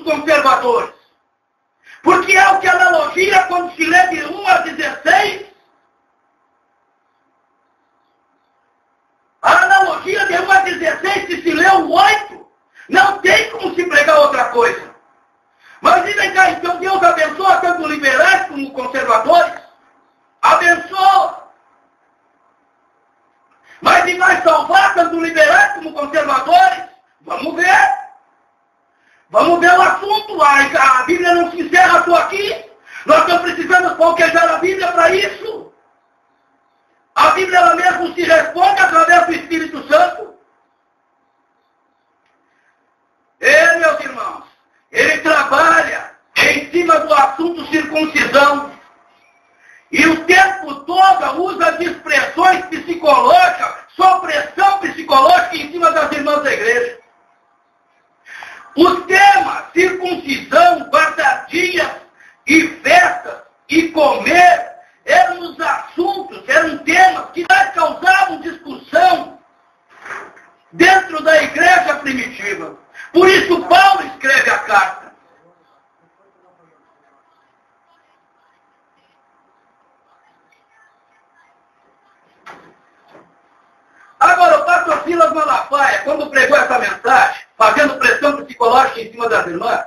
conservadores. Porque é o que analogia quando se lê de 1 a 16. A analogia de 1 a 16, se lê o 8, não tem como se pregar outra coisa. Mas vem cá, então Deus abençoa tanto liberais como conservadores? Abençoa. Mas e vai salvar tanto liberais como conservadores? Vamos ver. Vamos ver o assunto. A Bíblia não se encerra só aqui. Nós estamos precisando qualquejar a Bíblia para isso. A Bíblia ela mesmo se responde através do Espírito Santo. Ele, meus irmãos, ele trabalha em cima do assunto circuncisão. E o tempo todo usa de expressões psicológicas, só pressão psicológica em cima das irmãs da igreja. Os temas circuncisão, guardadias e festas e comer eram os assuntos, eram temas que causavam discussão dentro da igreja primitiva. Por isso Paulo escreve a carta. Agora, o pastor Silas Malafaia, quando pregou essa mensagem, fazendo pressão psicológica em cima das irmãs,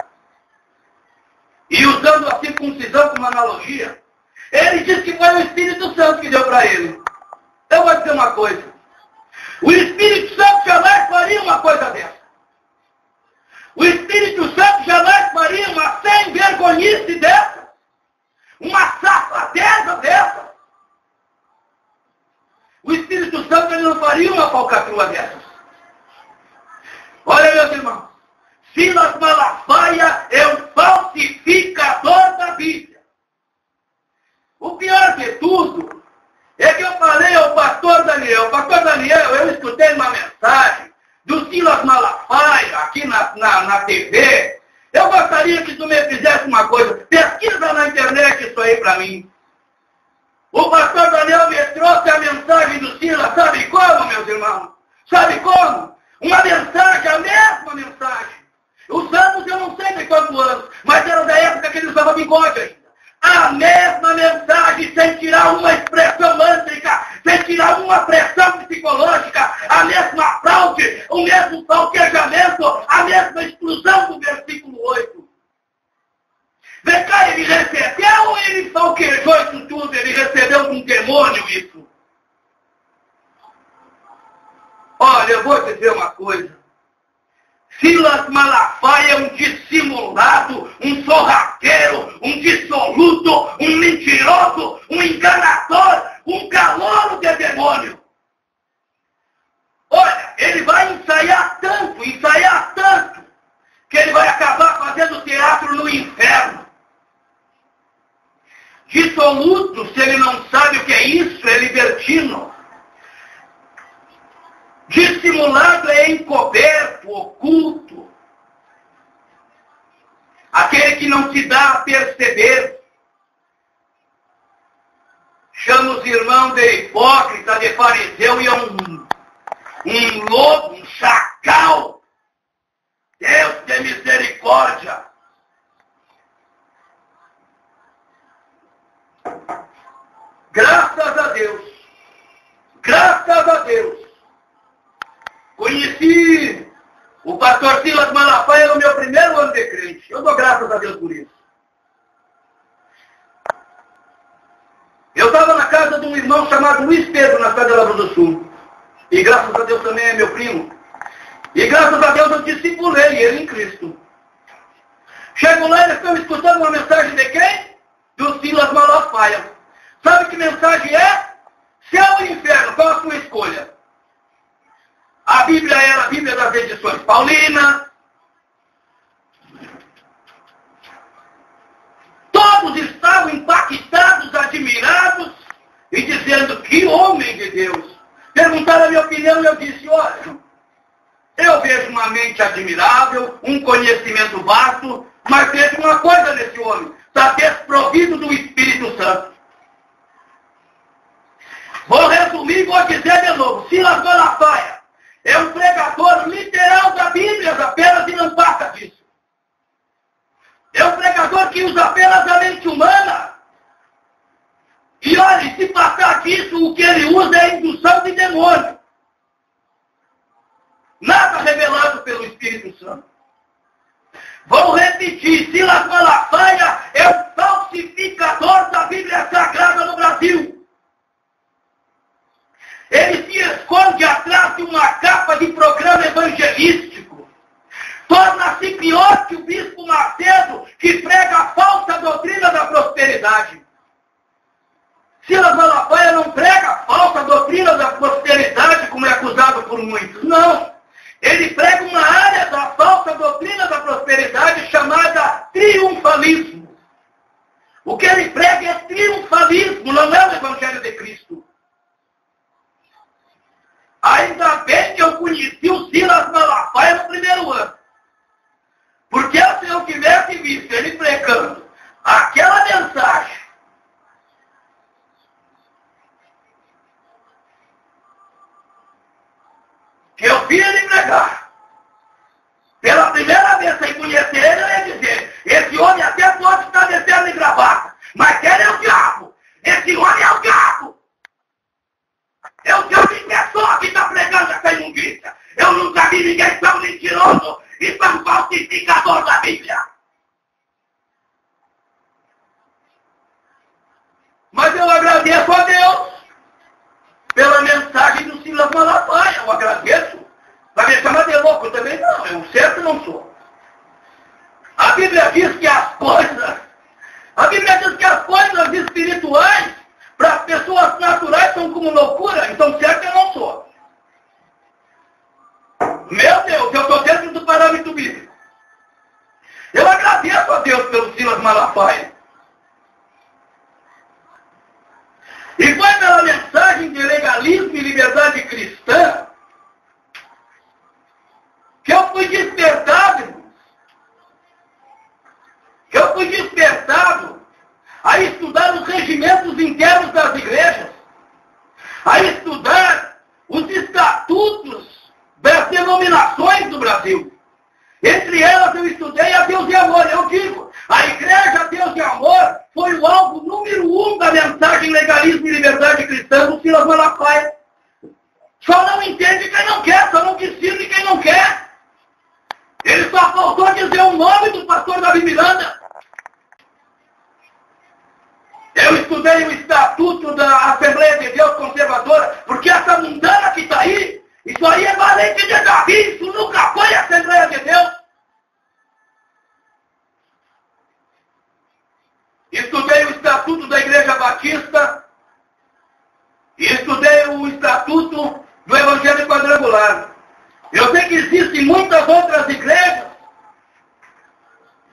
e usando a circuncisão como analogia, ele disse que foi o Espírito Santo que deu para ele. Eu vou dizer uma coisa. O Espírito Santo jamais faria uma coisa dessa. O Espírito Santo jamais faria uma sem-vergonhice dessa. Uma safadeza dessa. O Espírito Santo ele não faria uma falcatrua dessas. Olha, meus irmãos. Silas Malafaia é um falsificador da Bíblia. O pior de tudo é que eu falei ao pastor Daniel. Pastor Daniel, eu escutei uma mensagem do Silas Malafaia aqui na TV. Eu gostaria que tu me fizesse uma coisa. Pesquisa na internet isso aí para mim. O pastor Daniel me trouxe a mensagem do Silas. Sabe como, meus irmãos? Sabe como? Uma mensagem, a mesma mensagem. Os anos eu não sei de quantos anos, mas era da época que ele usava bigode ainda. A mesma mensagem, sem tirar uma expressão mântrica, sem tirar uma pressão psicológica, a mesma fraude, o mesmo falquejamento, a mesma exclusão do versículo 8. Vem cá, ele recebeu ou ele falquejou isso tudo? Ele recebeu de um demônio isso? Olha, eu vou dizer uma coisa. Silas Malafaia é um dissimulado, um sorrateiro, um dissoluto, um mentiroso, um enganador, um calouro de demônio. Olha, ele vai ensaiar tanto, que ele vai acabar fazendo teatro no inferno. Dissoluto, se ele não sabe o que é isso, é libertino. Dissimulado é encoberto, oculto. Aquele que não se dá a perceber. Chama os irmãos de hipócrita, de fariseu, e é um lobo, um chacal. Deus tem misericórdia. Graças a Deus. Graças a Deus. Conheci o pastor Silas Malafaia no meu primeiro ano de crente. Eu dou graças a Deus por isso. Eu estava na casa de um irmão chamado Luiz Pedro, na cidade de Lavras do Sul. E graças a Deus também é meu primo. E graças a Deus eu discipulei ele em Cristo. Chego lá e eles estão escutando uma mensagem de quem? Do Silas Malafaia. Sabe que mensagem é? Céu ou inferno, qual a sua escolha? A Bíblia era a Bíblia das edições paulinas. Todos estavam impactados, admirados e dizendo, que homem de Deus. Perguntaram a minha opinião e eu disse, olha, eu vejo uma mente admirável, um conhecimento vasto, mas vejo uma coisa nesse homem, está desprovido do Espírito Santo. Vou resumir e vou dizer de novo, Silas Malafaia é um pregador literal da Bíblia apenas e não passa disso. que usa apenas a mente humana. E olhe, se passar disso, o que ele usa é indução de demônio. Nada revelado pelo Espírito Santo. Vou repetir, Silas Malafaia é o falsificador da Bíblia Sagrada no Brasil. Ele se esconde atrás de uma capa de programa evangelístico. Torna-se pior que o bispo Macedo, que prega a falsa doutrina da prosperidade. Silas Malafaia não prega a falsa doutrina da prosperidade, como é acusado por muitos. Não. Ele prega uma área da falsa doutrina da prosperidade chamada triunfalismo. O que ele prega é triunfalismo, não é o Evangelho de Cristo. Ainda bem que eu conheci o Silas Malafaia no primeiro ano. Porque se eu tivesse visto ele pregando aquela mensagem, que eu vi ele pregar, pela primeira vez sem conhecer ele, eu ia dizer, esse homem até pode estar descendo em gravata, mas ele é o diabo. Esse homem é o diabo. É o diabo em pessoa que está pregando essa imundícia. Eu nunca vi ninguém tão mentiroso e tão falsificador da Bíblia. Mas eu agradeço a Deus pela mensagem do Silas Malafaia. Eu agradeço. Vai me chamar de louco eu também? Não, eu certo não sou. A Bíblia diz que as coisas espirituais para as pessoas naturais são como loucura. Então certo eu não sou. Meu Deus, eu estou dentro do parâmetro bíblico. Eu agradeço a Deus pelo Silas Malafaia. E foi pela mensagem de legalismo e liberdade cristã que eu fui despertado, irmãos. Que eu fui despertado a estudar os regimentos internos das igrejas, a estudar os estatutos das denominações do Brasil. Entre elas eu estudei a Deus e Amor. Eu digo, a igreja Deus e Amor foi o alvo número 1 da mensagem legalismo e liberdade cristã do Silas Malafaia. Só não entende quem não quer, só não discerne quem não quer. Ele só faltou dizer o nome do pastor Davi Miranda. Eu estudei o estatuto da Assembleia de Deus Conservadora, porque essa mundana que está aí, isso aí é valente de Davi, isso nunca foi a Assembleia de Deus. Estudei o estatuto da Igreja Batista e estudei o estatuto do Evangelho Quadrangular. Eu sei que existem muitas outras igrejas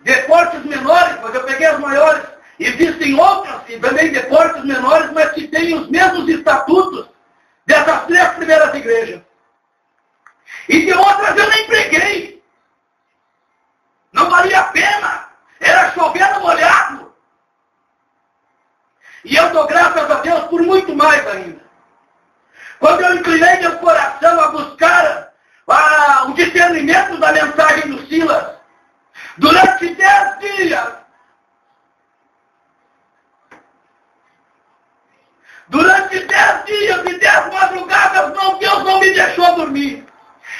de portes menores, mas eu peguei as maiores. Existem outras também de portes menores, mas que têm os mesmos estatutos dessas 3 primeiras igrejas. E de outras eu nem preguei. Não valia a pena. Era chover no molhado. E eu dou graças a Deus por muito mais ainda. Quando eu inclinei meu coração a buscar o discernimento da mensagem do Silas, durante 10 dias, durante 10 dias e 10 madrugadas, Deus não me deixou dormir,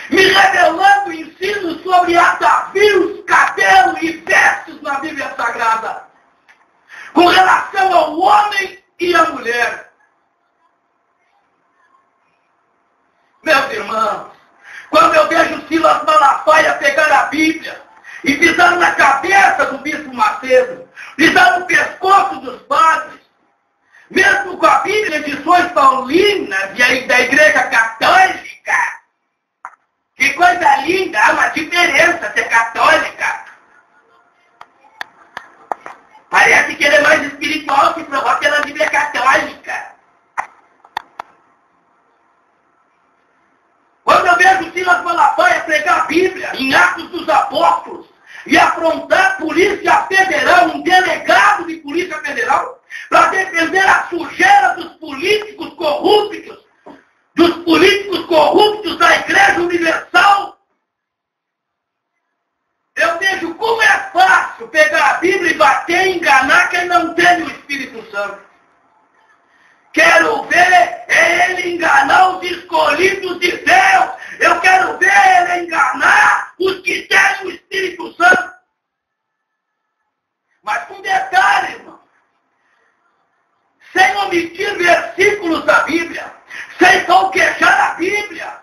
me revelando ensinos sobre atavios, cabelo e vestes na Bíblia Sagrada, com relação ao homem e à mulher. Meus irmãos, quando eu vejo Silas Malafaia pegar a Bíblia e pisar na cabeça do bispo Macedo, pisar no pescoço dos padres, mesmo com a Bíblia de Edições Paulinas e da Igreja Católica, que coisa linda, há uma diferença ser católica. Parece que ele é mais espiritual se provar pela Bíblia Católica. Quando eu vejo Silas Malafaia pregar a Bíblia em Atos dos Apóstolos e afrontar a Polícia Federal, um delegado de Polícia Federal, para defender a sujeira dos políticos corruptos da Igreja Universal, eu vejo como é fácil pegar a Bíblia e bater até enganar quem não tem o Espírito Santo. Quero ver ele enganar os escolhidos de Deus. Eu quero ver ele enganar os que têm o Espírito Santo. Mas com detalhe, irmão. Sem omitir versículos da Bíblia. Sem calquejar a Bíblia.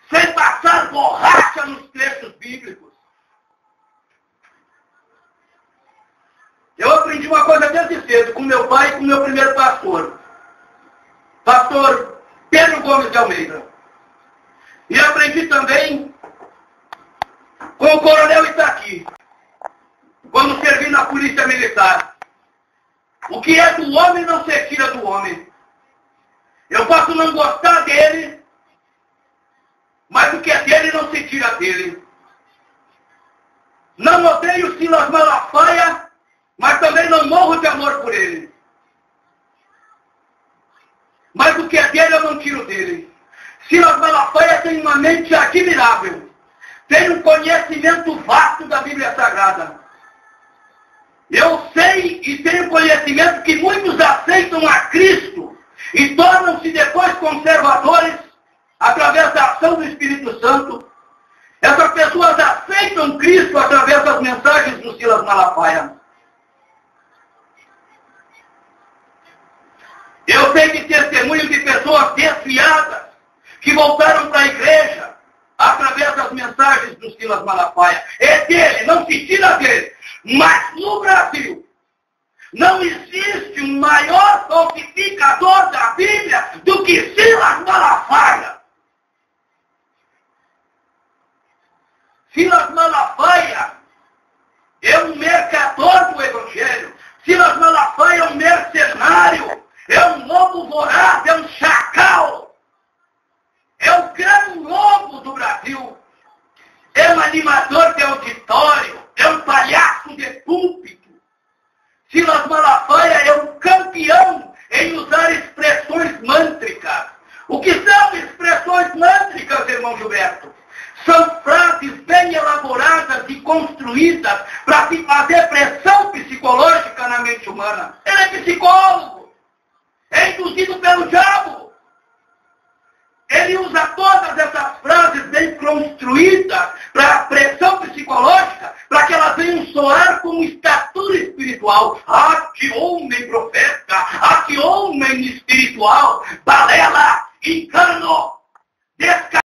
Sem passar borracha nos textos bíblicos. Eu aprendi uma coisa desde cedo com meu pai e com meu primeiro pastor. Pastor Pedro Gomes de Almeida. E aprendi também com o coronel Itaqui, quando servi na polícia militar. O que é do homem não se tira do homem. Eu posso não gostar dele, mas o que é dele não se tira dele. Não odeio Silas Malafaia, mas também não morro de amor por ele. Mas o que é dele eu não tiro dele. Silas Malafaia tem uma mente admirável. Tem um conhecimento vasto da Bíblia Sagrada. Eu sei e tenho conhecimento que muitos aceitam a Cristo e tornam-se depois conservadores através da ação do Espírito Santo. Essas pessoas aceitam Cristo através das mensagens do Silas Malafaia. Eu sei de testemunho de pessoas desviadas que voltaram para a igreja através das mensagens do Silas Malafaia. É dele, não se tira dele. Mas no Brasil não existe um maior falsificador da Bíblia do que Silas Malafaia. Silas Malafaia é um mercador do Evangelho. Silas Malafaia é um mercenário. É um lobo voraz, é um chacal. É o grande lobo do Brasil. É um animador de auditório. É um palhaço de púlpito. Silas Malafaia é um campeão em usar expressões mântricas. O que são expressões mântricas, irmão Gilberto? São frases bem elaboradas e construídas para se fazer pressão psicológica na mente humana. Ele é psicólogo. É induzido pelo diabo. Ele usa todas essas frases bem construídas para pressão psicológica, para que elas venham soar como estatura espiritual. Ah, que homem profeta! Ah, que homem espiritual! Balela, engano, descarga.